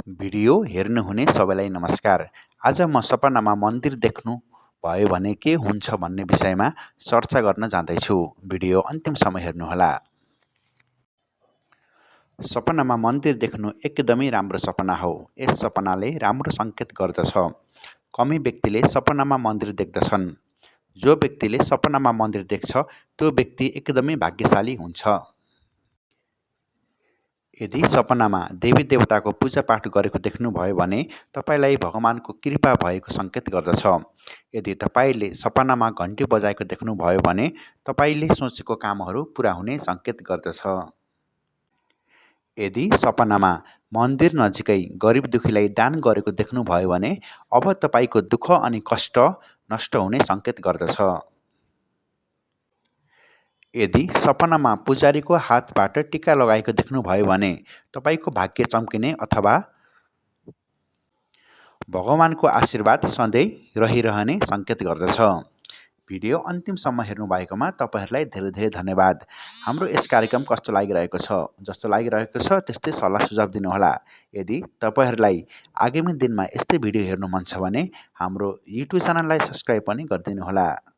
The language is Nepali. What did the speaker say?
भिडियो हेर्नुहुने सबैलाई नमस्कार। आज म सपनामा मन्दिर देख्नु भयो भने के हुन्छ भन्ने विषयमा चर्चा गर्न जाँदैछु। भिडियो अन्तिमसम्म हेर्नुहोला। सपनामा मन्दिर देख्नु एकदमै राम्रो सपना हो। यस सपनाले राम्रो सङ्केत गर्दछ। कमै व्यक्तिले सपनामा मन्दिर देख्दछन्। जो व्यक्तिले सपनामा मन्दिर देख्छ त्यो व्यक्ति एकदमै भाग्यशाली हुन्छ। यदि सपनामा देवी देवताको पूजापाठ गरेको देख्नुभयो भने तपाईँलाई भगवानको कृपा भएको सङ्केत गर्दछ। यदि तपाईँले सपनामा घन्टी बजाएको देख्नुभयो भने तपाईँले सोचेको कामहरू पुरा हुने सङ्केत गर्दछ। यदि सपनामा मन्दिर नजिकै गरिब दुखीलाई दान गरेको देख्नुभयो भने अब तपाईँको दुःख अनि कष्ट नष्ट हुने सङ्केत गर्दछ। यदि सपनामा पुजारीको हातबाट टीका लगाएको देख्नुभयो भने तपाईँको भाग्य चम्किने अथवा भगवानको आशीर्वाद सधैँ रहिरहने सङ्केत गर्दछ। भिडियो अन्तिमसम्म हेर्नुभएकोमा तपाईँहरूलाई धेरै धेरै धन्यवाद। हाम्रो यस कार्यक्रम कस्तो लागिरहेको छ, जस्तो लागिरहेको छ त्यस्तै सल्लाह सुझाव दिनुहोला। यदि तपाईँहरूलाई आगामी दिनमा यस्तै भिडियो हेर्नु मन छ भने हाम्रो युट्युब च्यानललाई सब्सक्राइब पनि गरिदिनुहोला।